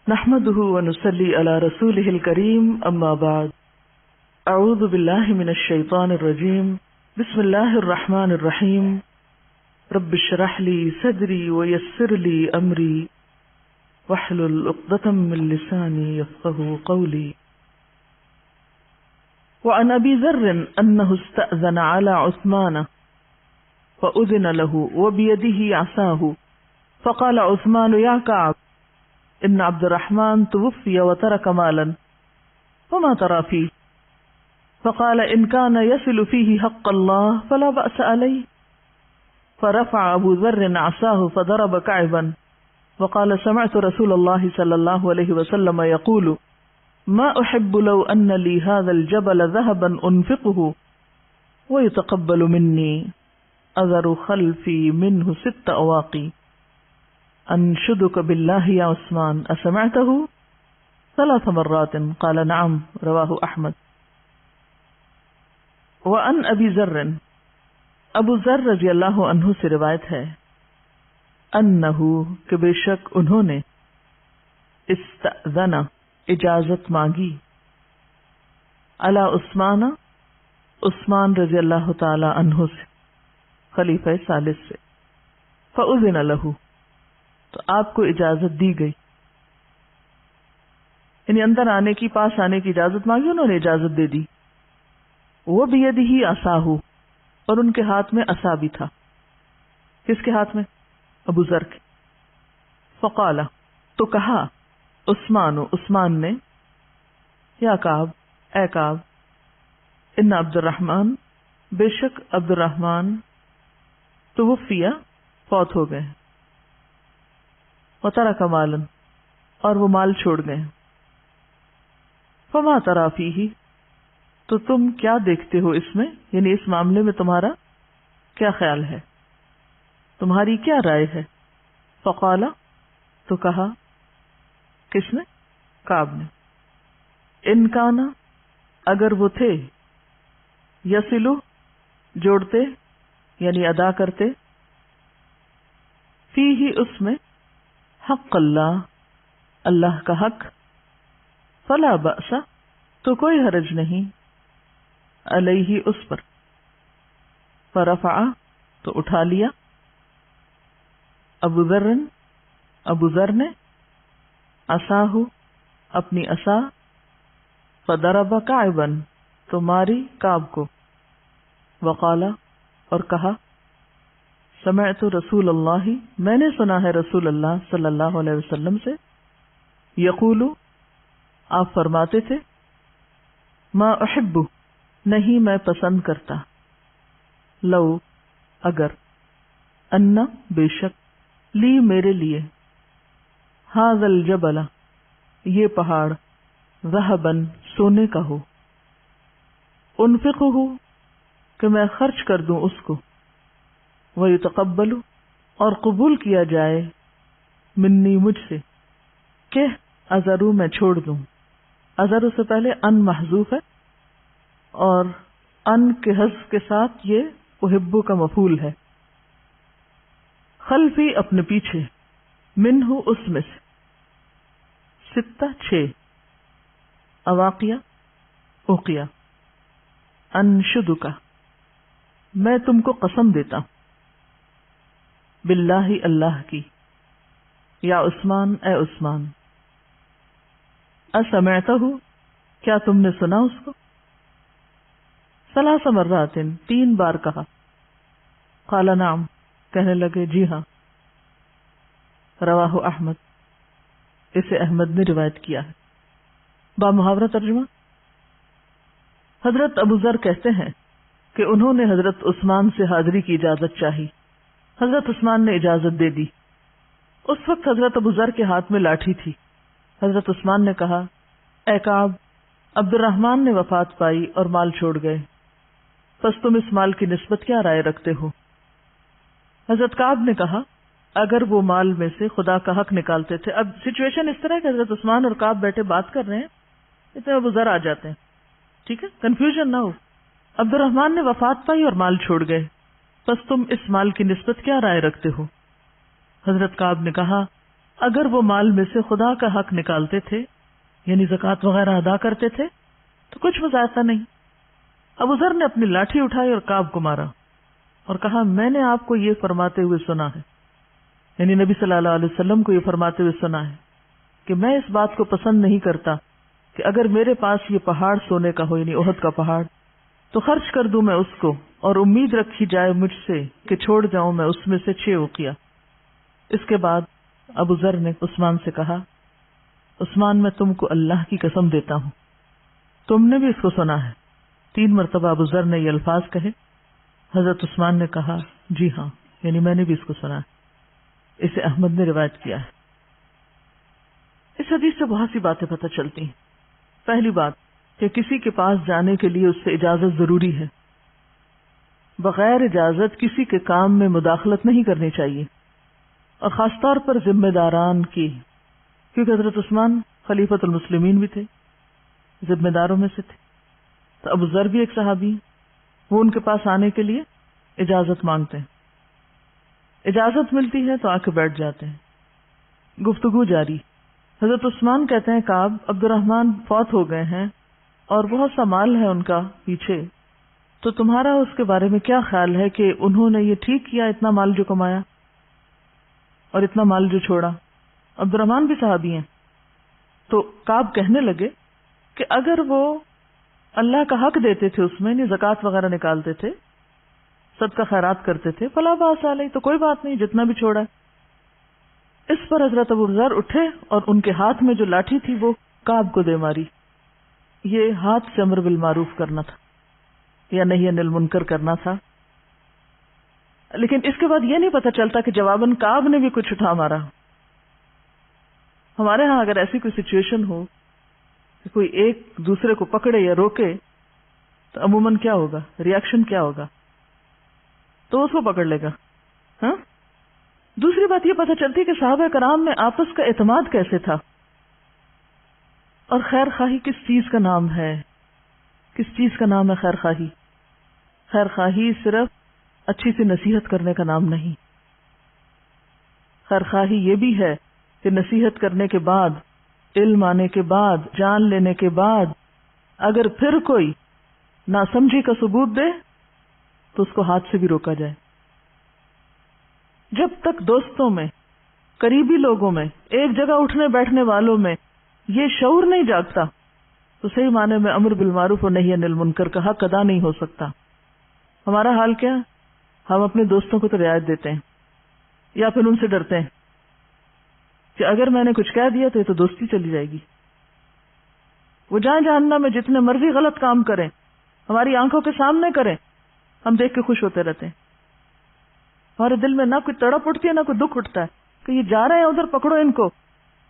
نحمده ونصلي على رسوله الكريم اما بعد اعوذ بالله من الشيطان الرجيم بسم الله الرحمن الرحيم رب اشرح لي صدري ويسر لي امري واحلل عقدة من لساني يفقهوا قولي. وعن ابي ذر انه استأذن على عثمان فأذن له وبيده عصاه فقال عثمان يا كعب ان عبد الرحمن توفي وترك مالا وما ترى فيه؟ فقال ان كان يصل فيه حق الله فلا بأس عليه. فرفع ابو ذر عصاه فضرب كعبا وقال سمعت رسول الله صلى الله عليه وسلم يقول ما احب لو ان لي هذا الجبل ذهبا انفقه ويتقبل مني اذر خلفي منه 6 أواقي. انشدك بالله يا عثمان اسمعته؟ 3 مرات قال نعم. رواه احمد. وعن ابی ذر ابو ذر رضی اللہ عنہ سے روایت ہے انہ کہ بے شک انہوں نے استأذن اجازت مانگی علی عثمان عثمان رضی اللہ تعالی عنہ سے خلیفہ ثالث سے. فأذن له تو آپ کو اجازت دی گئی، یعنی اندر آنے کی، پاس آنے کی اجازت مانگی، انہوں نے اجازت دے دی. وہ بیدہ عصاہ اور ان کے ہاتھ میں عصا بھی تھا. کس کے ہاتھ میں؟ ابو ذر کے. فقال تو کہا عثمان نے یا کعب اے کعب ان عبد الرحمن بے شک عبد الرحمن توفی فوت ہو گئے، وترک مالا اور وہ مال چھوڑ گئے. فما تری فیہ تو تم کیا دیکھتے ہو اس میں، یعنی اس معاملے میں تمہارا کیا خیال ہے، تمہاری کیا رائے ہے؟ فقال تو کہا کس نے؟ کعب نے. ان کانا اگر وہ تھے، یصلو جوڑتے یعنی ادا کرتے، فیہ اس میں، حق اللہ اللہ کا حق، فلا بأس تو کوئی حرج نہیں، علیہ اس پر. فرفع تو اٹھا لیا، ابو ذر نے عصاہ اپنی عصا، فضرب کعبا تو ماری کعب کو، وقال اور کہا سمعت رسول اللہ میں نے سنا ہے رسول اللہ صلی اللہ علیہ وسلم سے، یقول آپ فرماتے تھے، ما احب نہیں میں پسند کرتا، لو اگر، ان بے شک، لی میرے لیے، ھذا الجبل یہ پہاڑ، ذہباً سونے کا ہو، انفقہ کہ میں خرچ کر دوں اس کو، ویتقبل اور قبول کیا جائے، منی مجھ سے، کہ اذرو میں چھوڑ دوں. اذرو سے پہلے ان محذوف ہے اور ان کے حذف کے ساتھ یہ احبو کا مفعول ہے. خلفی اپنے پیچھے، منہ اس میں سے، 6 اواقیہ اوقیہ. انشدک میں تم کو قسم دیتا ہوں، باللہ اللہ کی، یا عثمان اے عثمان، اسمعتہ کیا تم نے سنا اس کو؟ 3 مرات 3 بار کہا. قال نعم کہنے لگے جی ہاں. رواہ احمد اسے احمد نے روایت کیا ہے. بامحاورہ ترجمہ. حضرت ابو ذر کہتے ہیں کہ انہوں نے حضرت عثمان سے حاضری کی اجازت چاہی. حضرت عثمان نے اجازت دے دی. اس وقت حضرت ابو ذر کے ہاتھ میں لاٹھی تھی. حضرت عثمان نے کہا اے کعب عبد الرحمن نے وفات پائی اور مال چھوڑ گئے، پس تم اس مال کی نسبت کیا رائے رکھتے ہو؟ حضرت کعب نے کہا اگر وہ مال میں سے خدا کا حق نکالتے تھے. اب سچویشن اس طرح ہے کہ حضرت عثمان اور کعب بیٹھے بات کر رہے ہیں، اتنے ابو ذر آ جاتے ہیں. ٹھیک ہے، کنفیوژن نہ ہو. عبد الرحمن نے وفات پائی اور مال چھوڑ گئے، پس تم اس مال کی نسبت کیا رائے رکھتے ہو؟ حضرت کعب نے کہا اگر وہ مال میں سے خدا کا حق نکالتے تھے یعنی زکوٰۃ وغیرہ ادا کرتے تھے تو کچھ مذائقہ نہیں۔ ابو ذر نے اپنی لاٹھی اٹھائی اور کعب کو مارا اور کہا میں نے آپ کو یہ فرماتے ہوئے سنا ہے، یعنی نبی صلی اللہ علیہ وسلم کو یہ فرماتے ہوئے سنا ہے کہ میں اس بات کو پسند نہیں کرتا کہ اگر میرے پاس یہ پہاڑ سونے کا ہو یعنی احد کا پہاڑ تو خرچ کر دوں میں اس کو، اور امید رکھی جائے مجھ سے کہ چھوڑ جاؤں میں اس میں سے 6 اوقیہ۔ اس کے بعد ابو ذر نے عثمان سے کہا عثمان میں تم کو اللہ کی قسم دیتا ہوں تم نے بھی اس کو سنا ہے۔ 3 مرتبہ ابو ذر نے یہ الفاظ کہے۔ حضرت عثمان نے کہا جی ہاں، یعنی میں نے بھی اس کو سنا ہے۔ اسے احمد نے روایت کیا ہے۔ اس حدیث سے بہت سی باتیں پتہ چلتی ہیں۔ پہلی بات کہ کسی کے پاس جانے کے لیے اس سے اجازت ضروری ہے، بغیر اجازت کسی کے کام میں مداخلت نہیں کرنی چاہیے، اور خاص طور پر ذمہ داران کی، کیونکہ حضرت عثمان خلیفۃ المسلمین بھی تھے، ذمہ داروں میں سے تھے۔ تو ابو ذر بھی ایک صحابی، وہ ان کے پاس آنے کے لیے اجازت مانگتے ہیں، اجازت ملتی ہے تو آ کے بیٹھ جاتے ہیں۔ گفتگو جاری۔ حضرت عثمان کہتے ہیں کعب عبد الرحمن فوت ہو گئے ہیں اور بہت سا مال ہے ان کا پیچھے، تو تمہارا اس کے بارے میں کیا خیال ہے کہ انہوں نے یہ ٹھیک کیا اتنا مال جو کمایا اور اتنا مال جو چھوڑا؟ عبد الرحمن بھی صحابی ہیں۔ تو کعب کہنے لگے کہ اگر وہ اللہ کا حق دیتے تھے اس میں، زکوٰۃ وغیرہ نکالتے تھے، صدقہ خیرات کرتے تھے، فلا باس علیہ، تو کوئی بات نہیں جتنا بھی چھوڑا ہے۔ اس پر حضرت ابو ذر اٹھے اور ان کے ہاتھ میں جو لاٹھی تھی وہ کعب کو دے ماری۔ یہ ہاتھ سے امر بالمعروف کرنا تھا یا نہی عن المنکر کرنا تھا، لیکن اس کے بعد یہ نہیں پتہ چلتا کہ جواباً کعب نے بھی کچھ اٹھا مارا۔ ہمارے ہاں اگر ایسی کوئی سچویشن ہو کہ کوئی ایک دوسرے کو پکڑے یا روکے تو عموماً کیا ہوگا، ریاکشن کیا ہوگا؟ تو اس کو پکڑ لے گا۔ ہاں، دوسری بات یہ پتہ چلتی کہ صحابہ کرام میں آپس کا اعتماد کیسے تھا، اور خیر خواہی کس چیز کا نام ہے؟ کس چیز کا نام ہے خیر خواہی؟ خیر خواہی صرف اچھی سی نصیحت کرنے کا نام نہیں، خیر خواہی یہ بھی ہے کہ نصیحت کرنے کے بعد، علم آنے کے بعد، جان لینے کے بعد اگر پھر کوئی ناسمجھی کا ثبوت دے تو اس کو ہاتھ سے بھی روکا جائے۔ جب تک دوستوں میں، قریبی لوگوں میں، ایک جگہ اٹھنے بیٹھنے والوں میں یہ شعور نہیں جاگتا تو صحیح معنی میں امر بالمعروف اور نہی عن المنکر کا حق ادا نہیں ہو سکتا۔ ہمارا حال کیا؟ ہم اپنے دوستوں کو تو رعایت دیتے ہیں یا پھر ان سے ڈرتے ہیں کہ اگر میں نے کچھ کہہ دیا تو یہ تو دوستی چلی جائے گی۔ وہ جائیں جہنم میں جتنے مرضی غلط کام کریں، ہماری آنکھوں کے سامنے کریں، ہم دیکھ کے خوش ہوتے رہتے ہیں۔ ہمارے دل میں نہ کوئی تڑپ اٹھتی ہے نہ کوئی دکھ اٹھتا ہے کہ یہ جا رہے ہیں ادھر، پکڑو ان کو۔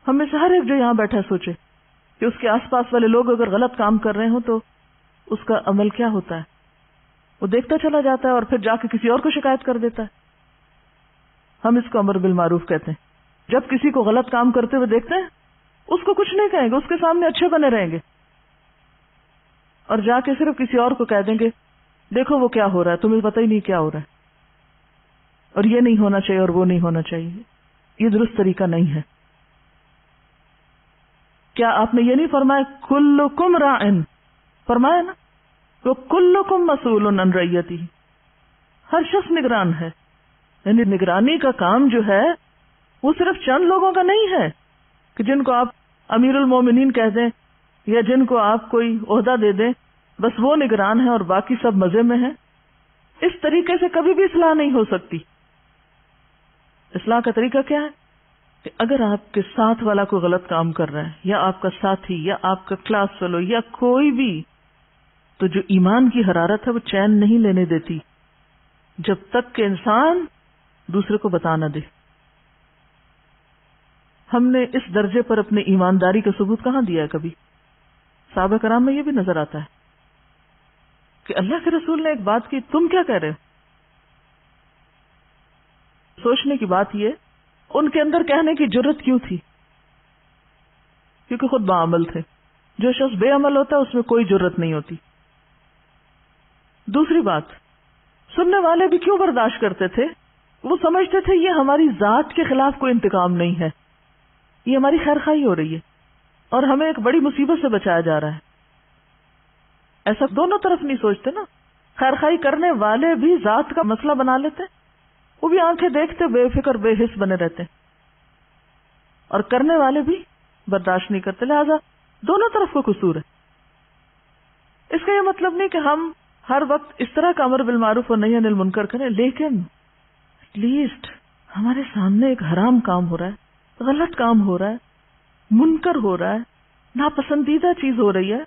ہم میں سے ہر ایک جو یہاں بیٹھا ہے سوچے کہ اس کے آس پاس والے لوگ اگر غلط کام کر رہے ہوں تو اس کا عمل کیا ہوتا ہے؟ وہ دیکھتا چلا جاتا ہے اور پھر جا کے کسی اور کو شکایت کر دیتا ہے۔ ہم اس کو امر بالمعروف کہتے ہیں۔ جب کسی کو غلط کام کرتے ہوئے دیکھتے ہیں اس کو کچھ نہیں کہیں گے، اس کے سامنے اچھے بنے رہیں گے، اور جا کے صرف کسی اور کو کہہ دیں گے دیکھو وہ کیا ہو رہا ہے، تمہیں پتہ ہی نہیں کیا ہو رہا ہے، اور یہ نہیں ہونا چاہیے اور وہ نہیں ہونا چاہیے۔ یہ درست طریقہ نہیں ہے۔ کیا آپ نے یہ نہیں فرمایا کلکم راعن؟ فرمایا نا، وہ کلکم مسئول عن رعیتہ، ہر شخص نگران ہے۔ یعنی نگرانی کا کام جو ہے وہ صرف چند لوگوں کا نہیں ہے کہ جن کو آپ امیر المومنین کہہ دیں یا جن کو آپ کوئی عہدہ دے دیں بس وہ نگران ہیں اور باقی سب مزے میں ہیں۔ اس طریقے سے کبھی بھی اصلاح نہیں ہو سکتی۔ اصلاح کا طریقہ کیا ہے کہ اگر آپ کے ساتھ والا کوئی غلط کام کر رہا ہے یا آپ کا ساتھی یا آپ کا کلاس فیلو یا کوئی بھی، تو جو ایمان کی حرارت ہے وہ چین نہیں لینے دیتی جب تک کہ انسان دوسرے کو بتا نہ دے۔ ہم نے اس درجے پر اپنے ایمانداری کا ثبوت کہاں دیا ہے کبھی؟ صحابہ کرام میں یہ بھی نظر آتا ہے کہ اللہ کے رسول نے ایک بات کی، تم کیا کہہ رہے ہو؟ سوچنے کی بات یہ، ان کے اندر کہنے کی جرت کیوں تھی؟ کیونکہ خود باعمل تھے۔ جو شخص بے عمل ہوتا ہے اس میں کوئی جرت نہیں ہوتی۔ دوسری بات، سننے والے بھی کیوں برداشت کرتے تھے؟ وہ سمجھتے تھے یہ ہماری ذات کے خلاف کوئی انتقام نہیں ہے، یہ ہماری خیر خواہی ہو رہی ہے اور ہمیں ایک بڑی مصیبت سے بچایا جا رہا ہے. ایسا دونوں طرف نہیں سوچتے نا. خیر خواہی کرنے والے بھی ذات کا مسئلہ بنا لیتے, وہ بھی آنکھیں دیکھتے بے فکر بے حس بنے رہتے, اور کرنے والے بھی برداشت نہیں کرتے. لہذا دونوں طرف کو قصور ہے. اس کا یہ مطلب نہیں کہ ہم ہر وقت اس طرح کا امر بالمعروف اور نہی عن المنکر کریں, لیکن ایٹ لیسٹ ہمارے سامنے ایک حرام کام ہو رہا ہے, غلط کام ہو رہا ہے, منکر ہو رہا ہے, ناپسندیدہ چیز ہو رہی ہے,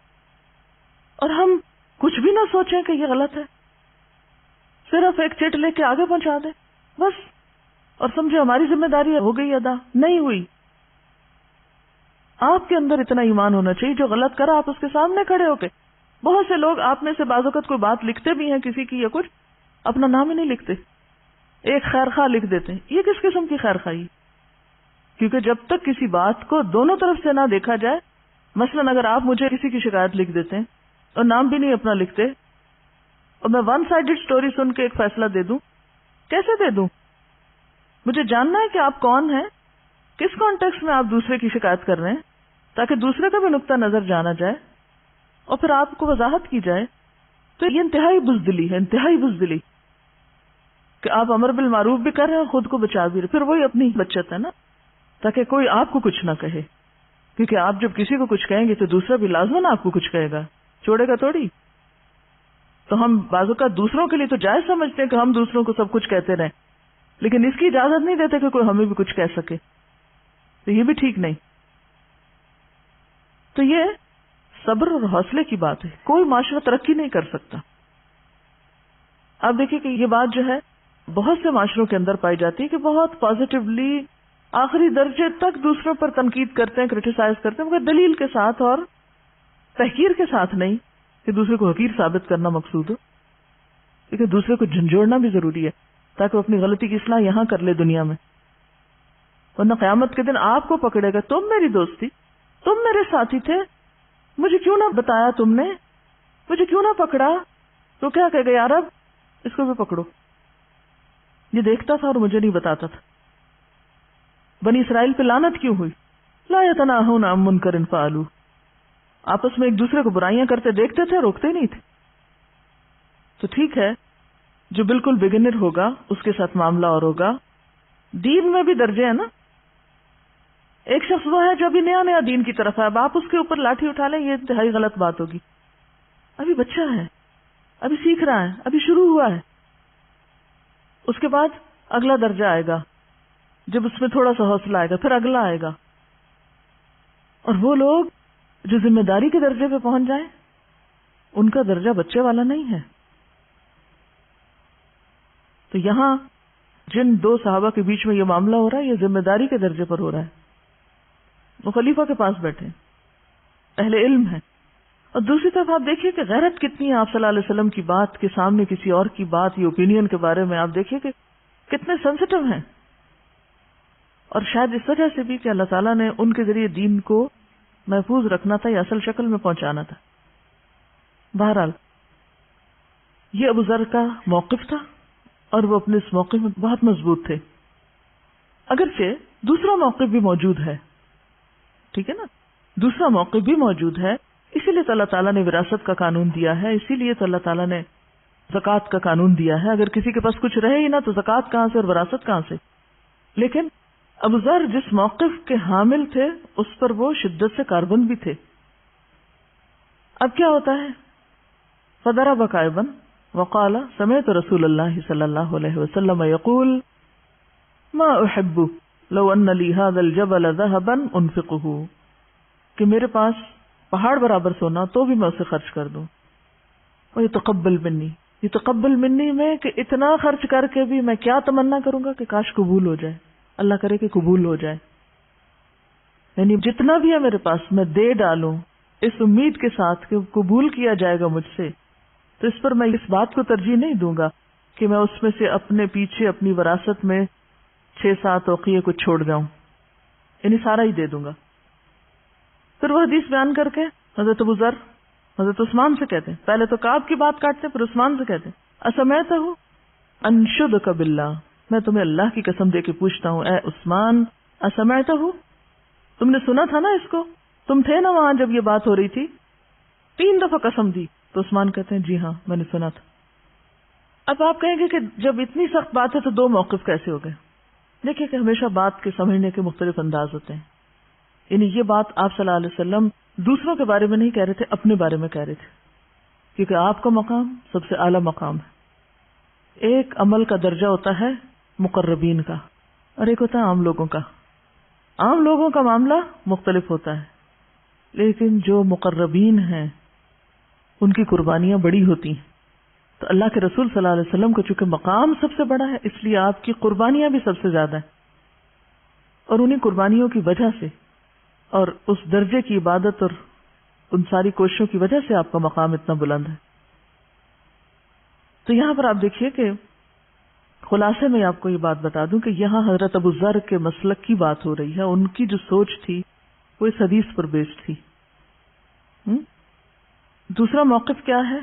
اور ہم کچھ بھی نہ سوچیں کہ یہ غلط ہے, صرف ایک چٹ لے کے آگے پہنچا دیں بس, اور سمجھے ہماری ذمہ داری ہو گئی ادا. نہیں ہوئی. آپ کے اندر اتنا ایمان ہونا چاہیے, جو غلط کرا آپ اس کے سامنے کھڑے ہو کے. بہت سے لوگ آپ میں سے بعض اوقات کوئی بات لکھتے بھی ہیں کسی کی یا کچھ, اپنا نام ہی نہیں لکھتے, ایک خیر خواہ لکھ دیتے ہیں. یہ کس قسم کی خیر خواہی؟ کیونکہ جب تک کسی بات کو دونوں طرف سے نہ دیکھا جائے, مثلا اگر آپ مجھے کسی کی شکایت لکھ دیتے ہیں اور نام بھی نہیں اپنا لکھتے, اور میں ون سائیڈڈ سٹوری سن کے ایک فیصلہ دے دوں, کیسے دے دوں؟ مجھے جاننا ہے کہ آپ کون ہیں, کس کانٹیکسٹ میں آپ دوسرے کی شکایت کر رہے ہیں, تاکہ دوسرے کا بھی نقطہ نظر جانا جائے اور پھر آپ کو وضاحت کی جائے. تو یہ انتہائی بزدلی ہے, انتہائی بزدلی کہ آپ امر بالمعروف بھی کر رہے ہیں, خود کو بچا بھی رہے. پھر وہی اپنی بچت ہے نا, تاکہ کوئی آپ کو کچھ نہ کہے, کیونکہ آپ جب کسی کو کچھ کہیں گے تو دوسرا بھی لازماً آپ کو کچھ کہے گا, چھوڑے گا تھوڑی. تو ہم بعض اوقات دوسروں کے لیے تو جائز سمجھتے ہیں کہ ہم دوسروں کو سب کچھ کہتے رہیں, لیکن اس کی اجازت نہیں دیتے کہ کوئی ہمیں بھی کچھ کہہ سکے. تو یہ بھی ٹھیک نہیں. تو یہ صبر اور حوصلے کی بات ہے. کوئی معاشرہ ترقی نہیں کر سکتا. آپ دیکھیں کہ یہ بات جو ہے بہت سے معاشروں کے اندر پائی جاتی ہے کہ بہت پازیٹیولی آخری درجے تک دوسروں پر تنقید کرتے ہیں, کرٹیسائز کرتے ہیں, مگر دلیل کے ساتھ اور تحقیر کے ساتھ نہیں کہ دوسرے کو حقیر ثابت کرنا مقصود ہو. کیونکہ دوسرے کو جھنجھوڑنا بھی ضروری ہے تاکہ وہ اپنی غلطی کی اصلاح یہاں کر لے دنیا میں, ورنہ قیامت کے دن آپ کو پکڑے گا, تم میری دوست تھی, تم میرے ساتھی تھے, مجھے کیوں نہ بتایا تم نے, مجھے کیوں نہ پکڑا. تو کیا کہے گا, یار اب اس کو بھی پکڑو, یہ دیکھتا تھا اور مجھے نہیں بتاتا تھا. بنی اسرائیل پہ لعنت کیوں ہوئی؟ لا یتناہون عن منکر فعلوہ, آپس میں ایک دوسرے کو برائیاں کرتے دیکھتے تھے, روکتے نہیں تھے. تو ٹھیک ہے, جو بالکل بگنر ہوگا اس کے ساتھ معاملہ اور ہوگا. دین میں بھی درجے ہیں نا. ایک شخص وہ ہے جو ابھی نیا نیا دین کی طرف ہے, اب آپ اس کے اوپر لاٹھی اٹھا لیں, یہ انتہائی غلط بات ہوگی. ابھی بچہ ہے, ابھی سیکھ رہا ہے, ابھی شروع ہوا ہے. اس کے بعد اگلا درجہ آئے گا, جب اس میں تھوڑا سا حوصلہ آئے گا, پھر اگلا آئے گا. اور وہ لوگ جو ذمہ داری کے درجے پہ پہنچ جائیں, ان کا درجہ بچے والا نہیں ہے. تو یہاں جن دو صحابہ کے بیچ میں یہ معاملہ ہو رہا ہے, یہ ذمہ داری کے درجے پر ہو رہا ہے. وہ خلیفہ کے پاس بیٹھے, اہل علم ہیں. اور دوسری طرف آپ دیکھیے کہ غیرت کتنی ہے آپ صلی اللہ علیہ وسلم کی بات کے سامنے کسی اور کی بات یا اوپینین کے بارے میں. آپ دیکھیے کہ کتنے سینسٹیو ہیں, اور شاید اس وجہ سے بھی کہ اللہ تعالیٰ نے ان کے ذریعے دین کو محفوظ رکھنا تھا یا اصل شکل میں پہنچانا تھا. بہرحال یہ ابو ذر کا موقف تھا اور وہ اپنے اس موقف میں بہت مضبوط تھے. اگرچہ دوسرا موقف بھی موجود ہے, ٹھیک ہے نا, دوسرا موقف بھی موجود ہے. اسی لیے تو اللہ تعالیٰ نے وراثت کا قانون دیا ہے, اسی لیے تو اللہ تعالیٰ نے زکوٰۃ کا قانون دیا ہے. اگر کسی کے پاس کچھ رہے ہی نہ تو زکوٰۃ کہاں سے اور وراثت کہاں سے. لیکن ابو ذر جس موقف کے حامل تھے اس پر وہ شدت سے کاربند بھی تھے. اب کیا ہوتا ہے, فضرب قائما وقال سمعت رسول اللہ صلی اللہ علیہ وسلم یقول ما احب لو ان لی هذا الجبل ذهبا انفقه, کہ میرے پاس پہاڑ برابر سونا تو بھی میں اسے خرچ کر دوں. ویتقبل منی, یتقبل منی میں کہ اتنا خرچ کر کے بھی میں کیا تمنا کروں گا کہ کاش قبول ہو جائے, اللہ کرے کہ قبول ہو جائے. یعنی جتنا بھی ہے میرے پاس میں دے ڈالوں اس امید کے ساتھ کہ قبول کیا جائے گا مجھ سے. تو اس پر میں اس بات کو ترجیح نہیں دوں گا کہ میں اس میں سے اپنے پیچھے اپنی وراثت میں 6-7 اوقیے کو چھوڑ جاؤں, یعنی سارا ہی دے دوں گا. پھر وہ حدیث بیان کر کے حضرت ابو ذر حضرت عثمان سے کہتے ہیں, پہلے تو کعب کی بات کاٹتے ہیں, پھر عثمان سے کہتے ہیں اسمعتہ انشدک باللہ, میں تمہیں اللہ کی قسم دے کے پوچھتا ہوں اے عثمان, اسمعتہ, تم نے سنا تھا نا اس کو، تم تھے نا وہاں جب یہ بات ہو رہی تھی؟ 3 دفعہ قسم دی. تو عثمان کہتے ہیں جی ہاں میں نے سنا تھا. اب آپ کہیں گے کہ جب اتنی سخت بات ہے تو 2 موقف کیسے ہو گئے؟ دیکھیں کہ ہمیشہ بات کے سمجھنے کے مختلف انداز ہوتے ہیں. یعنی یہ بات آپ صلی اللہ علیہ وسلم دوسروں کے بارے میں نہیں کہہ رہے تھے، اپنے بارے میں کہہ رہے تھے، کیونکہ آپ کا مقام سب سے اعلیٰ مقام ہے. ایک عمل کا درجہ ہوتا ہے مقربین کا اور ایک ہوتا ہے عام لوگوں کا. عام لوگوں کا معاملہ مختلف ہوتا ہے، لیکن جو مقربین ہیں ان کی قربانیاں بڑی ہوتی ہیں. تو اللہ کے رسول صلی اللہ علیہ وسلم کو چونکہ مقام سب سے بڑا ہے، اس لیے آپ کی قربانیاں بھی سب سے زیادہ ہیں، اور انہیں قربانیوں کی وجہ سے اور اس درجے کی عبادت اور ان ساری کوششوں کی وجہ سے آپ کا مقام اتنا بلند ہے. تو یہاں پر آپ دیکھیے کہ خلاصے میں آپ کو یہ بات بتا دوں کہ یہاں حضرت ابو ذر کے مسلک کی بات ہو رہی ہے. ان کی جو سوچ تھی وہ اس حدیث پر بیسڈ تھی. دوسرا موقف کیا ہے؟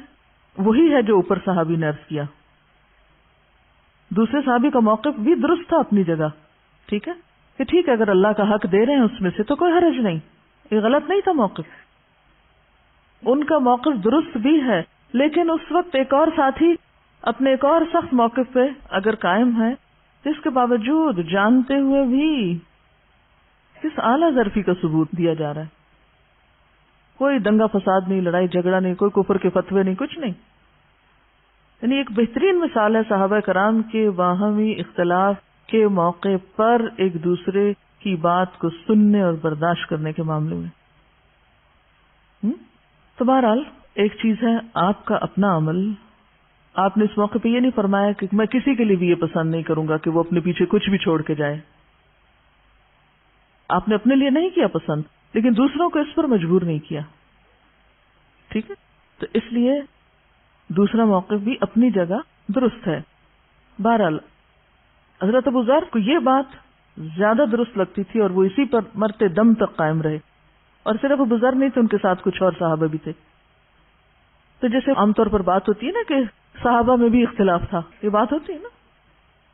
وہی ہے جو اوپر صحابی نے عرض کیا. دوسرے صحابی کا موقف بھی درست تھا اپنی جگہ، ٹھیک ہے کہ ٹھیک ہے اگر اللہ کا حق دے رہے ہیں اس میں سے تو کوئی حرج نہیں، یہ غلط نہیں تھا موقف. ان کا موقف درست بھی ہے، لیکن اس وقت ایک اور ساتھی اپنے ایک اور سخت موقف پہ اگر قائم ہے تو اس کے باوجود جانتے ہوئے بھی کس اعلیٰ ظرفی کا ثبوت دیا جا رہا ہے. کوئی دنگا فساد نہیں، لڑائی جھگڑا نہیں، کوئی کفر کے فتوے نہیں، کچھ نہیں. یعنی ایک بہترین مثال ہے صحابہ کرام کے باہمی اختلاف کے موقع پر ایک دوسرے کی بات کو سننے اور برداشت کرنے کے معاملے میں. تو بہرحال ایک چیز ہے آپ کا اپنا عمل. آپ نے اس موقع پہ یہ نہیں فرمایا کہ میں کسی کے لیے بھی یہ پسند نہیں کروں گا کہ وہ اپنے پیچھے کچھ بھی چھوڑ کے جائے. آپ نے اپنے لیے نہیں کیا پسند، لیکن دوسروں کو اس پر مجبور نہیں کیا. ٹھیک ہے، تو اس لیے دوسرا موقف بھی اپنی جگہ درست ہے. بہرحال حضرت ابو ذر کو یہ بات زیادہ درست لگتی تھی اور وہ اسی پر مرتے دم تک قائم رہے. اور صرف ابو ذر نہیں تھے، ان کے ساتھ کچھ اور صحابہ بھی تھے. تو جیسے عام طور پر بات ہوتی ہے نا کہ صحابہ میں بھی اختلاف تھا، یہ بات ہوتی ہے نا،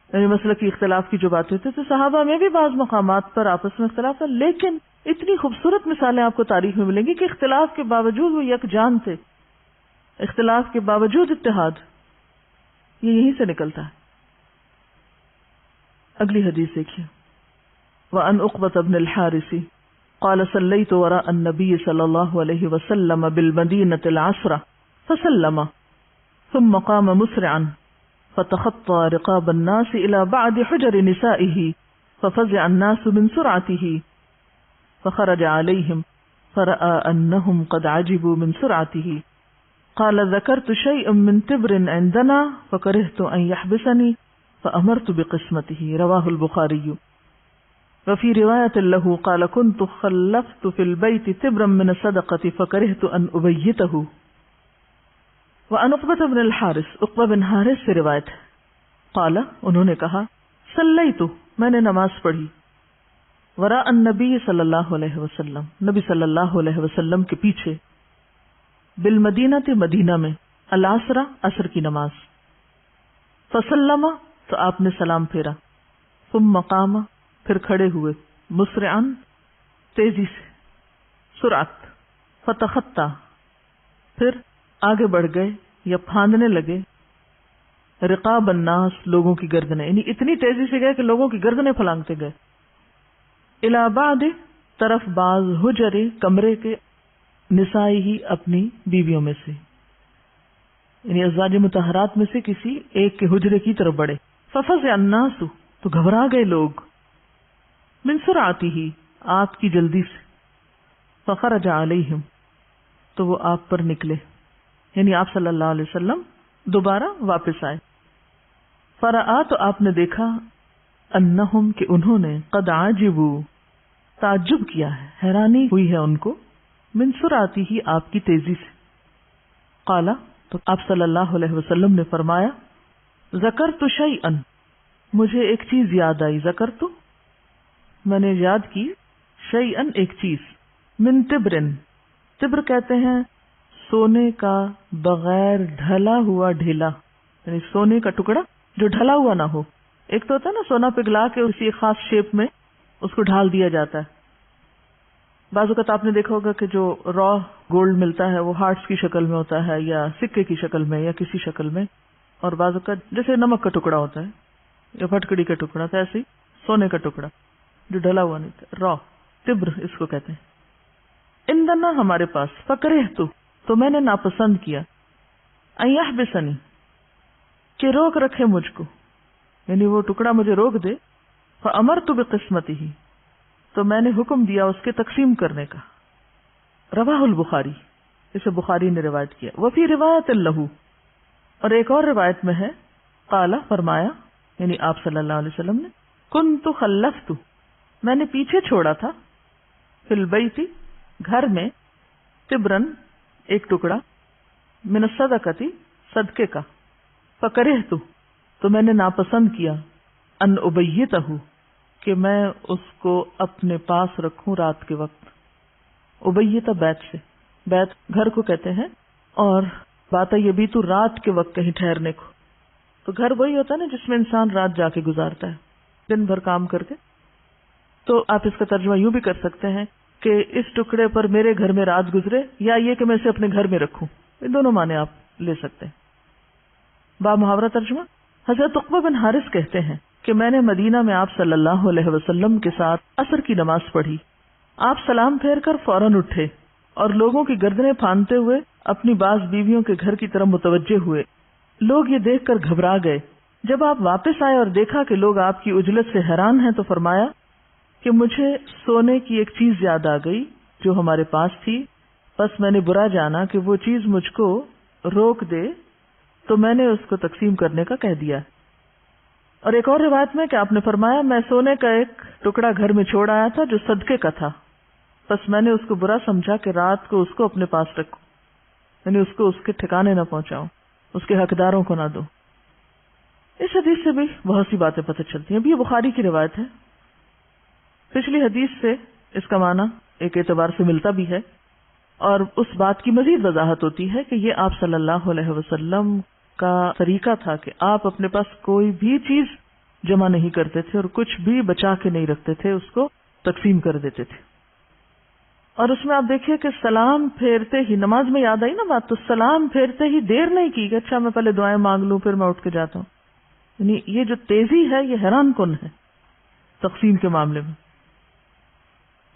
یعنی مسلکی اختلاف کی جو بات ہوتی ہے، تو صحابہ میں بھی بعض مقامات پر آپس میں اختلاف تھا، لیکن اتنی خوبصورت مثالیں آپ کو تاریخ میں ملیں گی کہ اختلاف کے باوجود وہ یکجان تھے، اختلاف کے باوجود اتحاد. یہ یہیں سے نکلتا ہے. اگلی حدیث دیکھیے. وعن عقبة بن الحارث قال صليت وراء النبي صلى الله عليه وسلم بالمدينة العصر فسلم ثم قام مسرعا فتخطى رقاب الناس إلى بعد حجر نسائه ففزع الناس من سرعته فخرج عليهم فرأى أنهم قد عجبوا من سرعته قال ذكرت شيئا من تبر عندنا فكرهت أن يحبسني فأمرت بقسمته. رواه البخاري. وفي رواية له قال كنت خلفت في البيت تبرا من الصدقة فكرهت أن أبيته. وعن عقبة بن الحارث، عقبہ بن حارث سے روایت ہے، قال انہوں نے کہا صلیت میں نے نماز پڑھی، وراء النبی صلی اللہ علیہ وسلم نبی صلی اللہ علیہ وسلم کے پیچھے، بالمدینہ مدینہ میں، العصر عصر کی نماز، فسلم تو آپ نے سلام پھیرا، ثم قام پھر کھڑے ہوئے، مسرعن تیزی سے، سرعت، فتخطا پھر آگے بڑھ گئے یا پھاندنے لگے، رقاب الناس لوگوں کی گردنیں، یعنی اتنی تیزی سے گئے کہ لوگوں کی گردنیں پھلانگتے گئے، الی بعد طرف بعض حجر کمرے کے، نسائی ہی اپنی بیویوں میں سے، یعنی ازواج مطہرات میں سے کسی ایک کے حجرے کی طرف بڑھے. ففزع الناس تو گھبرا گئے لوگ، من سرعتی ہی آپ کی جلدی سے، فخرج علیہم تو وہ آپ پر نکلے، یعنی آپ صلی اللہ علیہ وسلم دوبارہ واپس آئے. فرآ تو آپ نے دیکھا، انہم کہ انہوں نے، قد عجبوا تعجب کیا ہے، حیرانی ہوئی ہے ان کو، من سرعتی ہی آپ کی تیزی سے. قالا تو آپ صلی اللہ علیہ وسلم نے فرمایا، ذکرت شیئا مجھے ایک چیز یاد آئی، ذکرت میں نے یاد کی، شیئا ایک چیز، من تبرن تبر کہتے ہیں سونے کا بغیر ڈھلا ہوا ڈھیلا، یعنی سونے کا ٹکڑا جو ڈھلا ہوا نہ ہو. ایک تو ہوتا ہے نا سونا پگھلا کے اسی خاص شیپ میں اس کو ڈھال دیا جاتا ہے، بعض اوقات آپ نے دیکھا ہوگا کہ جو را گولڈ ملتا ہے وہ ہارٹس کی شکل میں ہوتا ہے یا سکے کی شکل میں یا کسی شکل میں، اور بعض اوقات جیسے نمک کا ٹکڑا ہوتا ہے یا پھٹکڑی کا ٹکڑا تھا، ایسے ہی سونے کا ٹکڑا جو ڈلا ہوا نہیں تھا، را تبر اس کو کہتے ہیں. اندنا ہمارے پاس فکرہ تو میں نے ناپسند کیا، ان یحبسنی کہ روک رکھے مجھ کو، یعنی وہ ٹکڑا مجھے روک دے. فامرت بقسمتہ تو میں نے حکم دیا اس کے تقسیم کرنے کا. رواہ البخاری، اسے بخاری نے روایت کیا. وفی روایت لہ، اور ایک اور روایت میں ہے، قال فرمایا یعنی آپ صلی اللہ علیہ وسلم نے، کنت خلفت میں نے پیچھے چھوڑا تھا، فی البیت گھر میں، تبرن ایک ٹکڑا، من الصدقۃ صدقے کا، فکرہت تو میں نے ناپسند کیا، ان ابیتہ کہ میں اس کو اپنے پاس رکھوں رات کے وقت. ابیتہ بیت سے، بیت گھر کو کہتے ہیں، اور بات ہے یہ بھی تو رات کے وقت کہیں ٹھہرنے کو. تو گھر وہی ہوتا ہے نا جس میں انسان رات جا کے گزارتا ہے دن بھر کام کر کے. تو آپ اس کا ترجمہ یوں بھی کر سکتے ہیں کہ اس ٹکڑے پر میرے گھر میں رات گزرے، یا یہ کہ میں اسے اپنے گھر میں رکھوں. یہ دونوں معنی آپ لے سکتے ہیں. با محاورہ ترجمہ، حضرت عقبہ بن حارث کہتے ہیں کہ میں نے مدینہ میں آپ صلی اللہ علیہ وسلم کے ساتھ عصر کی نماز پڑھی. آپ سلام پھیر کر فوراً اٹھے اور لوگوں کی گردنیں پھاندتے ہوئے اپنی بعض بیویوں کے گھر کی طرف متوجہ ہوئے. لوگ یہ دیکھ کر گھبرا گئے. جب آپ واپس آئے اور دیکھا کہ لوگ آپ کی اجلت سے حیران ہیں تو فرمایا کہ مجھے سونے کی ایک چیز یاد آ گئی جو ہمارے پاس تھی، بس میں نے برا جانا کہ وہ چیز مجھ کو روک دے، تو میں نے اس کو تقسیم کرنے کا کہہ دیا. اور ایک اور روایت میں کہ آپ نے فرمایا میں سونے کا ایک ٹکڑا گھر میں چھوڑ آیا تھا جو صدقے کا تھا، بس میں نے اس کو برا سمجھا کہ رات کو اس کو اپنے پاس رکھوں، یعنی اس کو اس کے ٹھکانے نہ پہنچاؤں، اس کے حقداروں کو نہ دو. اس حدیث سے بھی بہت سی باتیں پتہ چلتی ہیں. اب یہ بخاری کی روایت ہے. پچھلی حدیث سے اس کا معنی ایک اعتبار سے ملتا بھی ہے، اور اس بات کی مزید وضاحت ہوتی ہے کہ یہ آپ صلی اللہ علیہ وسلم کا طریقہ تھا کہ آپ اپنے پاس کوئی بھی چیز جمع نہیں کرتے تھے اور کچھ بھی بچا کے نہیں رکھتے تھے، اس کو تقسیم کر دیتے تھے. اور اس میں آپ دیکھیے کہ سلام پھیرتے ہی، نماز میں یاد آئی نا بات، تو سلام پھیرتے ہی دیر نہیں کی کہ اچھا میں پہلے دعائیں مانگ لوں پھر میں اٹھ کے جاتا ہوں. یعنی یہ جو تیزی ہے یہ حیران کن ہے تقسیم کے معاملے میں.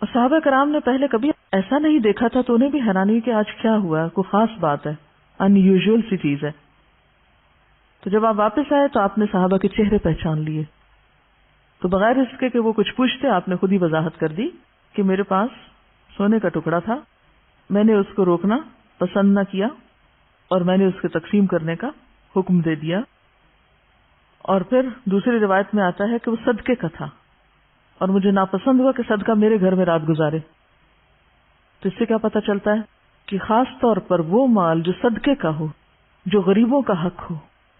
اور صحابہ کرام نے پہلے کبھی ایسا نہیں دیکھا تھا تو انہیں بھی حیرانی کہ آج کیا ہوا ہے، کوئی خاص بات ہے، ان یوزول سی چیز ہے. تو جب آپ واپس آئے تو آپ نے صحابہ کے چہرے پہچان لیے، تو بغیر اس کے کہ وہ کچھ پوچھتے آپ نے خود ہی وضاحت کر دی کہ میرے پاس سونے کا ٹکڑا تھا، میں نے اس کو روکنا پسند نہ کیا اور میں نے اس کے تقسیم کرنے کا حکم دے دیا. اور پھر دوسری روایت میں آتا ہے کہ وہ صدقے کا تھا اور مجھے ناپسند ہوا کہ صدقہ میرے گھر میں رات گزارے. تو اس سے کیا پتہ چلتا ہے کہ خاص طور پر وہ مال جو صدقے کا ہو، جو غریبوں کا حق ہو،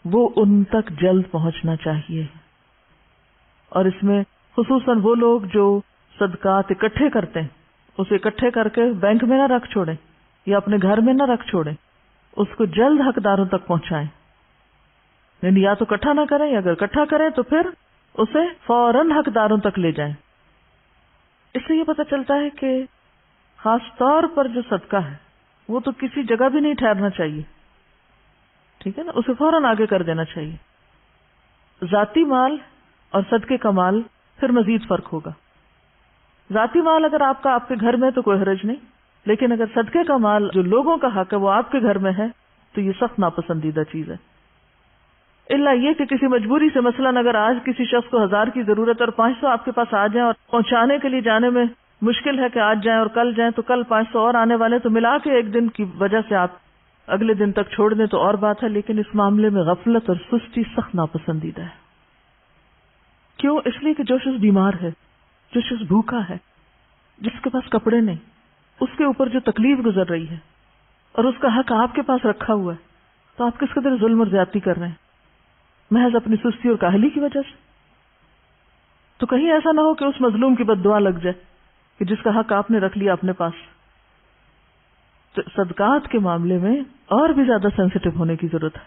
وہ ان تک جلد پہنچنا چاہیے. اور اس میں خصوصاً وہ لوگ جو صدقات اکٹھے کرتے ہیں اسے اکٹھے کر کے بینک میں نہ رکھ چھوڑیں یا اپنے گھر میں نہ رکھ چھوڑیں، اس کو جلد حقداروں تک پہنچائیں. یعنی یا تو اکٹھا نہ کریں، یا اگر اکٹھا کریں تو پھر اسے فوراً حقداروں تک لے جائیں. اس سے یہ پتہ چلتا ہے کہ خاص طور پر جو صدقہ ہے وہ تو کسی جگہ بھی نہیں ٹھہرنا چاہیے، ٹھیک ہے نا، اسے فوراً آگے کر دینا چاہیے. ذاتی مال اور صدقے کا مال پھر مزید فرق ہوگا. ذاتی مال اگر آپ کا آپ کے گھر میں تو کوئی حرج نہیں، لیکن اگر صدقے کا مال جو لوگوں کا حق ہے وہ آپ کے گھر میں ہے تو یہ سخت ناپسندیدہ چیز ہے. الا یہ کہ کسی مجبوری سے، مثلاً اگر آج کسی شخص کو 1000 کی ضرورت اور 500 آپ کے پاس آ جائیں اور پہنچانے کے لیے جانے میں مشکل ہے کہ آج جائیں اور کل جائیں، تو کل 500 اور آنے والے، تو ملا کے ایک دن کی وجہ سے آپ اگلے دن تک چھوڑ دیں تو اور بات ہے. لیکن اس معاملے میں غفلت اور سستی سخت ناپسندیدہ ہے. کیوں؟ اس لیے کہ جو شخص بیمار ہے، جو شخص بھوکا ہے، جس کے پاس کپڑے نہیں، اس کے اوپر جو تکلیف گزر رہی ہے اور اس کا حق آپ کے پاس رکھا ہوا ہے، تو آپ کس قدر ظلم اور زیادتی کر رہے ہیں محض اپنی سستی اور کاہلی کی وجہ سے. تو کہیں ایسا نہ ہو کہ اس مظلوم کی بد دعا لگ جائے کہ جس کا حق آپ نے رکھ لیا اپنے پاس. تو صدقات کے معاملے میں اور بھی زیادہ سینسیٹیو ہونے کی ضرورت ہے.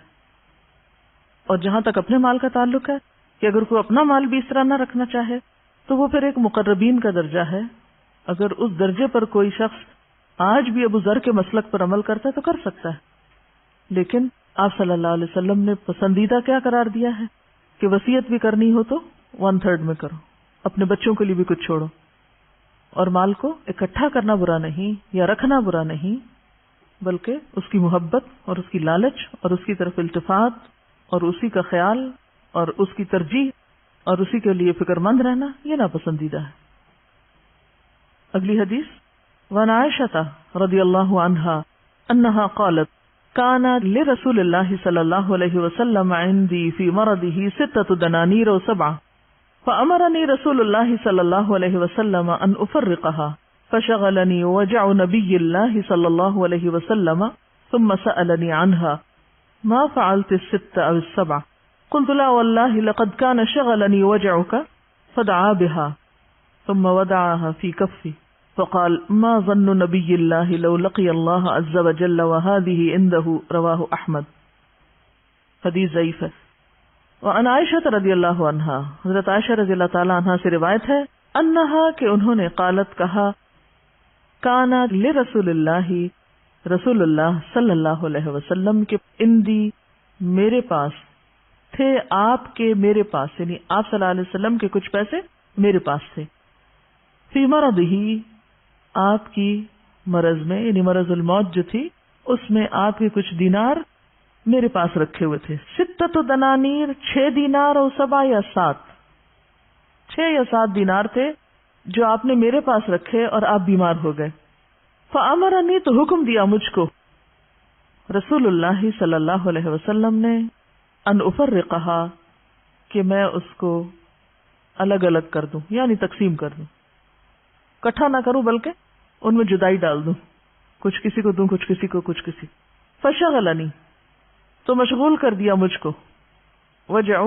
اور جہاں تک اپنے مال کا تعلق ہے کہ اگر کوئی اپنا مال بھی اس طرح نہ رکھنا چاہے تو وہ پھر ایک مقربین کا درجہ ہے اگر اس درجے پر کوئی شخص آج بھی ابو ذر کے مسلک پر عمل کرتا ہے تو کر سکتا ہے، لیکن آپ صلی اللہ علیہ وسلم نے پسندیدہ کیا قرار دیا ہے کہ وصیت بھی کرنی ہو تو 1/3 میں کرو، اپنے بچوں کے لیے بھی کچھ چھوڑو، اور مال کو اکٹھا کرنا برا نہیں یا رکھنا برا نہیں، بلکہ اس کی محبت اور اس کی لالچ اور اس کی طرف التفات اور اسی کا خیال اور اس کی ترجیح اور اسی کے لیے فکر مند رہنا یہ ناپسندیدہ ہے۔ اگلی حدیث، وعن عائشہ رضی اللہ عنہا انہا قالت كان لرسول الله صلى الله عليه وسلم عندي في مرضه 6 دنانير و7 فأمرني رسول الله صلى الله عليه وسلم أن أفرقها فشغلني وجع نبي الله صلى الله عليه وسلم ثم سألني عنها ما فعلت 6 أو 7 قلت لا والله لقد كان شغلني وجعك فدعا بها ثم وضعها في كفي فقال ما ظن نبي الله لو لقي الله عز وجل وهذه عنده رواه احمد۔ حدیث ضعیف ہے۔ وعن عائشہ رضی اللہ عنہا، حضرت عائشہ رضی اللہ تعالی عنہا سے روایت ہے، انہا کہ انہوں نے قالت کہا، کان لرسول اللہ رسول اللہ صلی اللہ علیہ وسلم کے اندی میرے پاس تھے، آپ کے میرے پاس، یعنی آپ صلی اللہ علیہ وسلم کے کچھ پیسے میرے پاس تھے، فی مرضہ آپ کی مرض میں، یعنی مرض الموت جو تھی اس میں آپ کے کچھ دینار میرے پاس رکھے ہوئے تھے، 6 دنانیر 6 دینار اور 7 یا 7 6 یا 7 دینار تھے جو آپ نے میرے پاس رکھے اور آپ بیمار ہو گئے۔ فامرنی تو حکم دیا مجھ کو رسول اللہ صلی اللہ علیہ وسلم نے ان افرقہا کہ میں اس کو الگ الگ کر دوں، یعنی تقسیم کر دوں، اکٹھا نہ کروں بلکہ ان میں جدائی ڈال دوں، کچھ کسی کو دوں، کچھ کسی کو، کچھ کسی۔ فشغلنی تو مشغول کر دیا مجھ کو، وجع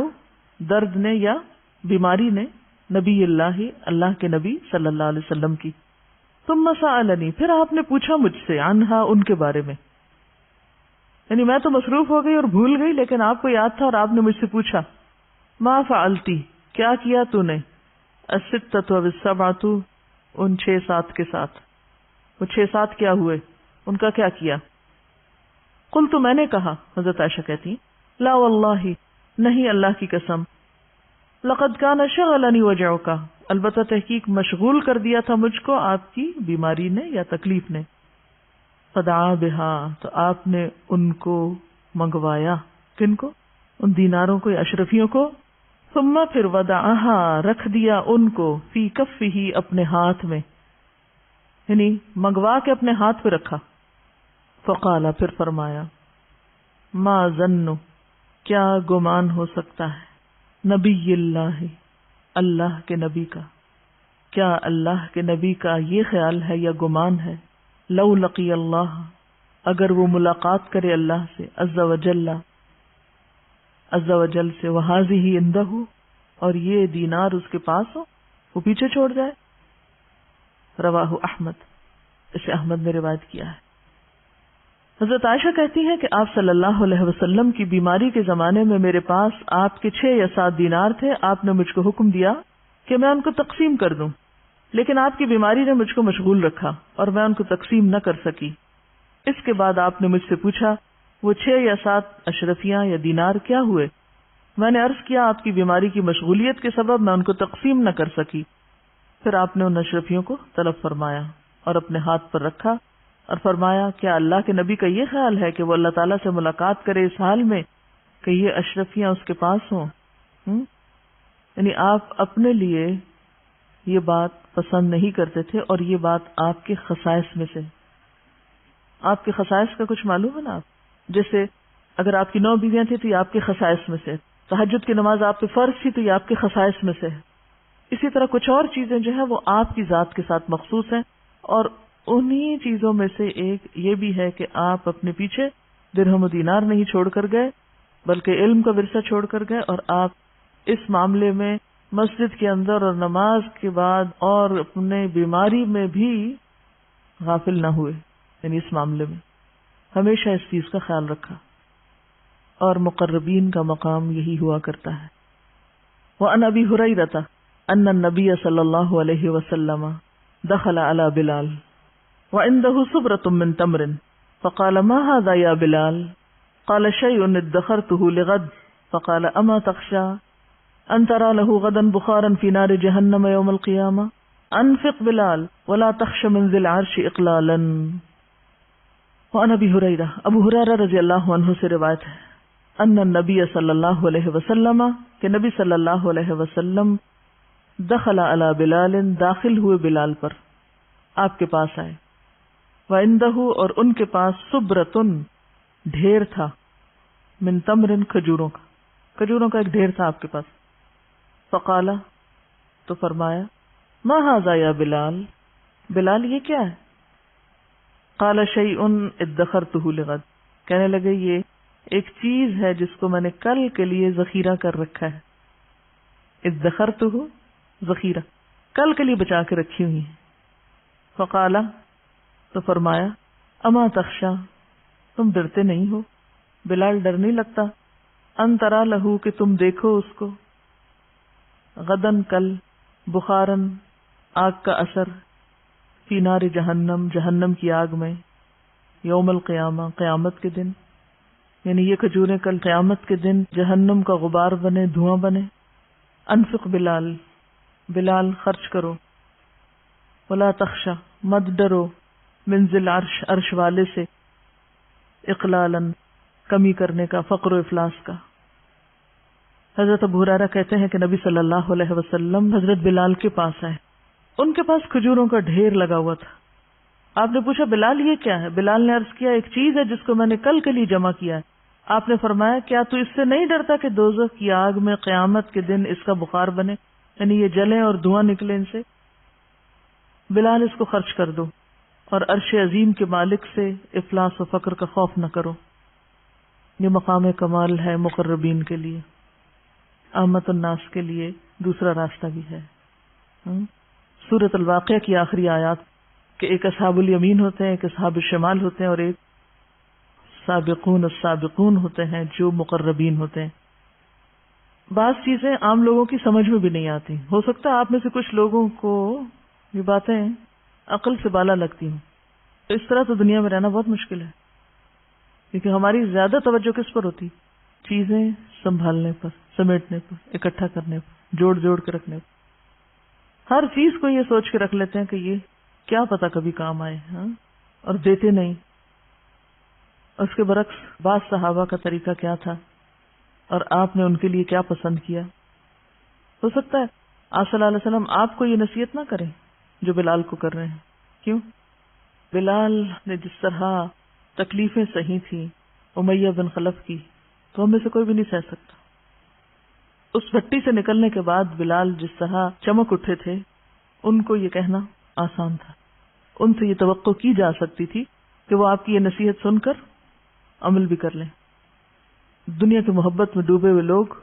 درد نے یا بیماری نے، نبی اللہ اللہ کے نبی صلی اللہ علیہ وسلم کی، ثم سألنی پھر آپ نے پوچھا مجھ سے، عنہا ان کے بارے میں، یعنی میں تو مصروف ہو گئی اور بھول گئی لیکن آپ کو یاد تھا اور آپ نے مجھ سے پوچھا، ما فعلتی کیا کیا تو نے، الستۃ والسبعۃ ان 6-7 کے ساتھ، وہ 6-7 کیا ہوئے، ان کا کیا کیا؟ قلت میں نے کہا، حضرت عائشہ کہتی لا واللہ نہیں اللہ کی قسم، لقد کان شغلنی وجعک البتہ تحقیق مشغول کر دیا تھا مجھ کو آپ کی بیماری نے یا تکلیف نے، فدعا بہا تو آپ نے ان کو منگوایا، کن کو؟ ان دیناروں کو یا اشرفیوں کو، ثم پھر وضعہا رکھ دیا ان کو، فی کفہ اپنے ہاتھ میں، یعنی منگوا کے اپنے ہاتھ پہ رکھا، فقال پھر فرمایا، ما ظن کیا گمان ہو سکتا ہے، نبی اللہ اللہ کے نبی کا، کیا اللہ کے نبی کا یہ خیال ہے یا گمان ہے، لو لقی اللہ اگر وہ ملاقات کرے اللہ سے، عز وجل عز وجل سے، وہذہ عندہ اور یہ دینار اس کے پاس ہو، وہ پیچھے چھوڑ جائے۔ رواہ احمد، اسے احمد نے روایت کیا ہے۔ حضرت عائشہ کہتی ہیں کہ آپ صلی اللہ علیہ وسلم کی بیماری کے زمانے میں میرے پاس آپ کے 6 یا 7 دینار تھے، آپ نے مجھ کو حکم دیا کہ میں ان کو تقسیم کر دوں، لیکن آپ کی بیماری نے مجھ کو مشغول رکھا اور میں ان کو تقسیم نہ کر سکی۔ اس کے بعد آپ نے مجھ سے پوچھا وہ 6 یا 7 اشرفیاں یا دینار کیا ہوئے؟ میں نے عرض کیا آپ کی بیماری کی مشغولیت کے سبب میں ان کو تقسیم نہ کر سکی۔ پھر آپ نے ان اشرفیوں کو طلب فرمایا اور اپنے ہاتھ پر رکھا اور فرمایا، کیا اللہ کے نبی کا یہ خیال ہے کہ وہ اللہ تعالیٰ سے ملاقات کرے اس حال میں کہ یہ اشرفیاں اس کے پاس ہوں؟ یعنی آپ اپنے لیے یہ بات پسند نہیں کرتے تھے اور یہ بات آپ کے خصائص میں سے، آپ کے خصائص کا کچھ معلوم ہے نا آپ، جیسے اگر آپ کی 9 بیویاں تھیں تو یہ آپ کے خصائص میں سے، تہجد کی نماز آپ پہ فرض تھی تو یہ آپ کے خصائص میں سے ہے، اسی طرح کچھ اور چیزیں جو ہیں وہ آپ کی ذات کے ساتھ مخصوص ہیں، اور انہی چیزوں میں سے ایک یہ بھی ہے کہ آپ اپنے پیچھے درہم و دینار نہیں چھوڑ کر گئے بلکہ علم کا ورثہ چھوڑ کر گئے، اور آپ اس معاملے میں مسجد کے اندر اور نماز کے بعد اور اپنے بیماری میں بھی غافل نہ ہوئے، یعنی اس معاملے میں ہمیشہ اس چیز کا خیال رکھا، اور مقربین کا مقام یہی ہوا کرتا ہے۔ وعن ابی ہریرہ ان النبی صلی اللہ علیہ وسلم دخل على بلال وعنده صبرة من تمر فقال ما هذا يا بلال؟ قال شيء ادخرته لغد. فقال أما تخشى أن ترى له غدا بخارا في نار جهنم يوم القيامة؟ أنفق بلال ولا تخش من ذي العرش إقلالا. وعن أبي هريرة، ابو ہریرہ رضی اللہ عنہ سے روایت ہے، ان النبی صلی اللہ علیہ وسلم کہ نبی صلی اللہ علیہ وسلم دخل علی بلال داخل ہوئے بلال پر، آپ کے پاس آئے، وعنده اور ان کے پاس صبرتن ڈھیر تھا، من تمرن کھجوروں کا ایک ڈھیر تھا آپ کے پاس. فقال تو فرمایا ما ھذا یا بلال، بلال یہ کیا ہے؟ قال شیء ادخرته لغد، کہنے لگے یہ ایک چیز ہے جس کو میں نے کل کے لیے ذخیرہ کر رکھا ہے. ادخرته ذخیرہ، کل کے لیے بچا کے رکھی ہوئی ہے. فقال تو فرمایا اما تخشا، تم ڈرتے نہیں ہو؟ بلال ڈر نہیں لگتا؟ ان ترا لہو کہ تم دیکھو اس کو، غدن کل، بخارن آگ کا اثر، فی نار جہنم جہنم کی آگ میں، یوم القیامہ قیامت کے دن، یعنی یہ کھجوریں کل قیامت کے دن جہنم کا غبار بنے، دھواں بنے. انفق بلال، بلال خرچ کرو، ولا تخشا مت ڈرو، من ذی عرش عرش والے سے، اقلالا کمی کرنے کا، فقر و افلاس کا. حضرت ابو ہریرہ کہتے ہیں کہ نبی صلی اللہ علیہ وسلم حضرت بلال کے پاس آئے، ان کے پاس کھجوروں کا ڈھیر لگا ہوا تھا. آپ نے پوچھا بلال یہ کیا ہے؟ بلال نے عرض کیا ایک چیز ہے جس کو میں نے کل کے لیے جمع کیا ہے. آپ نے فرمایا کیا تو اس سے نہیں ڈرتا کہ دوزخ کی آگ میں قیامت کے دن اس کا بخار بنے، یعنی یہ جلیں اور دھواں نکلے ان سے؟ بلال اس کو خرچ کر دو اور عرش عظیم کے مالک سے افلاس و فقر کا خوف نہ کرو. یہ مقام کمال ہے مقربین کے لیے، عامت الناس کے لیے دوسرا راستہ بھی ہے. سورۃ الواقعہ کی آخری آیات کہ ایک اصحاب الیمین ہوتے ہیں، ایک اصحاب الشمال ہوتے ہیں، اور ایک سابقون السابقون ہوتے ہیں جو مقربین ہوتے ہیں. بعض چیزیں عام لوگوں کی سمجھ میں بھی نہیں آتی. ہو سکتا ہے آپ میں سے کچھ لوگوں کو یہ باتیں عقل سے بالا لگتی ہوں، تو اس طرح تو دنیا میں رہنا بہت مشکل ہے، کیونکہ ہماری زیادہ توجہ کس پر ہوتی؟ چیزیں سنبھالنے پر، سمیٹنے پر، اکٹھا کرنے پر، جوڑ جوڑ کے رکھنے پر. ہر چیز کو یہ سوچ کے رکھ لیتے ہیں کہ یہ کیا پتا کبھی کام آئے، اور دیتے نہیں. اس کے برعکس بعض صحابہ کا طریقہ کیا تھا اور آپ نے ان کے لیے کیا پسند کیا. ہو سکتا ہے آپ صلی اللہ علیہ وسلم آپ کو یہ نصیحت نہ کریں جو بلال کو کر رہے ہیں. کیوں؟ بلال نے جس طرح تکلیفیں سہی تھیں امیہ بن خلف کی، تو ہم میں سے کوئی بھی نہیں سہ سکتا. اس بھٹی سے نکلنے کے بعد بلال جس طرح چمک اٹھے تھے، ان کو یہ کہنا آسان تھا. ان سے یہ توقع کی جا سکتی تھی کہ وہ آپ کی یہ نصیحت سن کر عمل بھی کر لیں. دنیا کی محبت میں ڈوبے ہوئے لوگ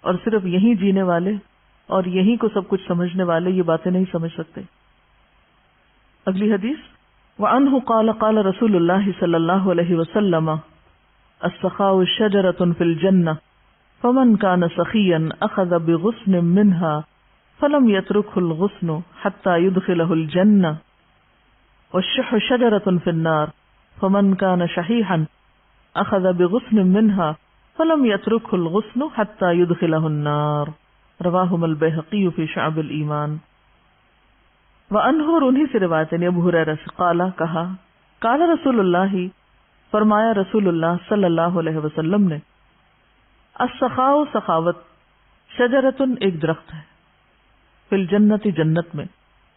اور صرف یہیں جینے والے اور یہیں کو سب کچھ سمجھنے والے یہ باتیں نہیں سمجھ سکتے. اگلی حدیث، وعنہ قال قال رسول اللہ صلی اللہ علیہ وسلم السخاء شجرۃ فی الجنہ فمن كان سخيا اخذ بغصن منها فلم يتركه الغصن حتى يدخله الجنة والشح شجرة في النار فمن كان شحيحا اخذ بغصن منها فلم يتركه الغصن حتى يدخله النار. رواہم البیہقی فی شعب الایمان. وعنہ اور انہی سے روایت ہے ابو ہریرہ سے، قال کہا، قال رسول اللہ فرمایا رسول اللہ صلی اللہ علیہ وسلم نے، السخاء سخاوت، شجرتن ایک درخت ہے، فی الجنت جنت میں،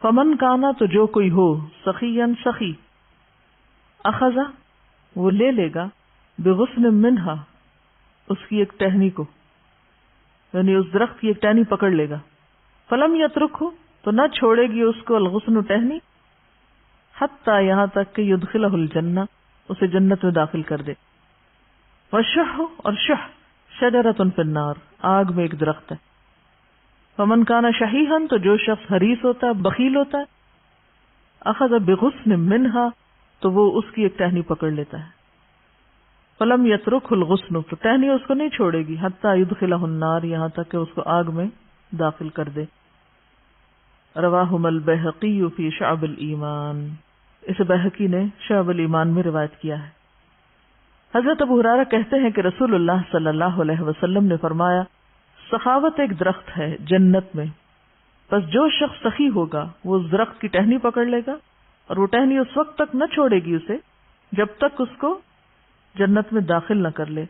فمن کانا تو جو کوئی ہو، سخیًا سخی، اخذا وہ لے لے گا، بغصن منہا اس کی ایک ٹہنی کو، یعنی اس درخت کی ایک ٹہنی پکڑ لے گا، فلم یترکہ تو نہ چھوڑے گی اس کو الغصن ٹہنی، حتی یہاں تک کہ یدخلہ الجنہ اسے جنت میں داخل کر دے. والشح اور شح شجرۃ فی النار آگ میں ایک درخت ہے. فمن کانا شحیحا تو جو شخص حریص ہوتا ہے، بخیل ہوتا ہے، اخذ بغصن منہا تو وہ اس کی ایک ٹہنی پکڑ لیتا ہے. فلم یترکہ الغصن تو ٹہنی اس کو نہیں چھوڑے گی، حتی یدخلہ النار یہاں تک کہ اس کو آگ میں داخل کر دے. رواہم البیہقی فی شعب الایمان، اسے بیہقی نے شعب الایمان میں روایت کیا ہے۔ حضرت ابو ہریرہ کہتے ہیں کہ رسول اللہ صلی اللہ علیہ وسلم نے فرمایا، سخاوت ایک درخت ہے جنت میں، بس جو شخص سخی ہوگا وہ اس درخت کی ٹہنی پکڑ لے گا اور وہ ٹہنی اس وقت تک نہ چھوڑے گی اسے جب تک اس کو جنت میں داخل نہ کر لے۔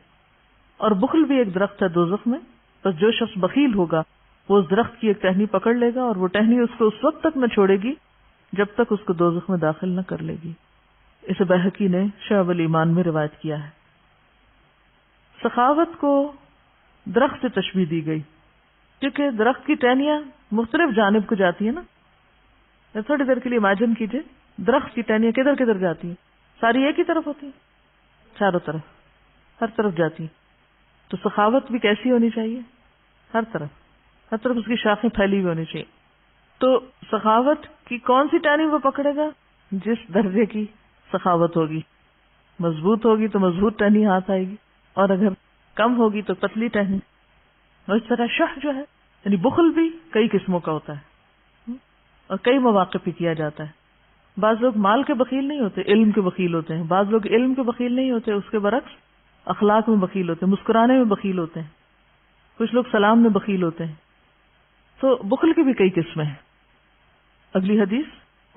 اور بخل بھی ایک درخت ہے دوزخ میں، بس جو شخص بخیل ہوگا وہ اس درخت کی ایک ٹہنی پکڑ لے گا اور وہ ٹہنی اس کو اس وقت تک نہ چھوڑے گی جب تک اس کو دوزخ میں داخل نہ کر لے گی۔ اسے بیہقی نے شعب الایمان میں روایت کیا ہے۔ سخاوت کو درخت سے تشبیہ دی گئی کیونکہ درخت کی ٹہنیاں مختلف جانب کو جاتی ہیں نا۔ تھوڑی دیر کے لیے امیجن کیجئے، درخت کی ٹہنیاں کدھر کدھر جاتی ہیں؟ ساری ایک ہی طرف ہوتی ہیں؟ چاروں طرف، ہر طرف جاتی ہیں۔ تو سخاوت بھی کیسی ہونی چاہیے؟ ہر طرف اس کی شاخیں پھیلی ہوئی ہونی چاہیے۔ تو سخاوت کی کون سی ٹہنی وہ پکڑے گا؟ جس درجے کی سخاوت ہوگی، مضبوط ہوگی تو مضبوط ٹہنی ہاتھ آئے گی، اور اگر کم ہوگی تو پتلی ٹہنی۔ اور اس طرح شح جو ہے یعنی بخل بھی کئی قسموں کا ہوتا ہے اور کئی مواقع پہ کیا جاتا ہے۔ بعض لوگ مال کے بخیل نہیں ہوتے، علم کے بخیل ہوتے ہیں۔ بعض لوگ علم کے بخیل نہیں ہوتے، اس کے برعکس اخلاق میں بخیل ہوتے ہیں، مسکرانے میں بخیل ہوتے ہیں۔ کچھ لوگ سلام میں بخیل ہوتے ہیں۔ تو بخل کی بھی کئی قسمیں ہیں۔ اگلی حدیث،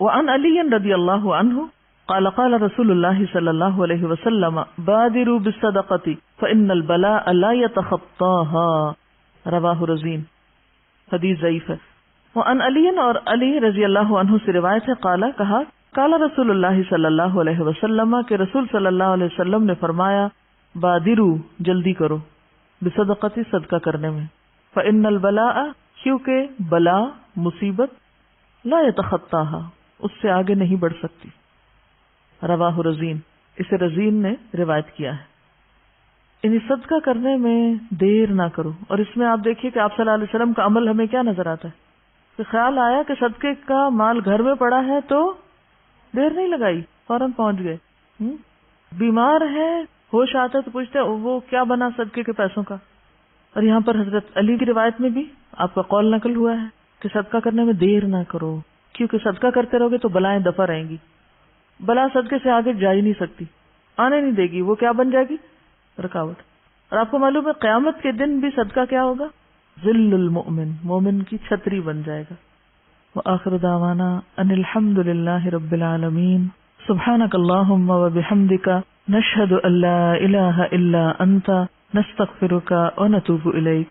وعن علی رضی اللہ عنہ قال قال رسول اللہ صلی اللہ علیہ وسلم بادروا بالصدقۃ فإن البلاء لا يتخطاها، رواہ رزین، حدیث ضعیف ہے۔ وعن علی، اور علی رضی اللہ عنہ سے روایت ہے، قال، کہا، قال رسول اللہ صلی اللہ علیہ وسلم کہ رسول صلی اللہ علیہ وسلم نے فرمایا، بادروا، جلدی کرو، بصدقۃ، صدقہ کرنے میں، فإن البلاء، کیونکہ بلا، مصیبت، لا يتخطاها، اس سے آگے نہیں بڑھ سکتی، رواہ رزین، اسے رزین نے روایت کیا ہے۔ یعنی صدقہ کرنے میں دیر نہ کرو۔ اور اس میں آپ دیکھیے کہ آپ صلی اللہ علیہ وسلم کا عمل ہمیں کیا نظر آتا ہے کہ خیال آیا کہ صدقے کا مال گھر میں پڑا ہے تو دیر نہیں لگائی، فوراً پہنچ گئے۔ بیمار ہے، ہوش آتا ہے تو پوچھتے وہ کیا بنا صدقے کے پیسوں کا۔ اور یہاں پر حضرت علی کی روایت میں بھی آپ کا قول نقل ہوا ہے کہ صدقہ کرنے میں دیر نہ کرو، کیونکہ صدقہ کرتے رہو گے تو بلائیں دفع رہیں گی۔ بلا صدقے سے آگے جا ہی نہیں سکتی، آنے نہیں دے گی، وہ کیا بن جائے گی؟ رکاوٹ۔ اور آپ کو معلوم ہے قیامت کے دن بھی صدقہ کیا ہوگا؟ ذل المؤمن، مومن کی چھتری بن جائے گا۔ وآخر دعوانا ان الحمد للہ رب العالمین، سبحانک اللہم وبحمدک، نشہد ان لا الہ الا انت، نستغفرک ونتوب الیک۔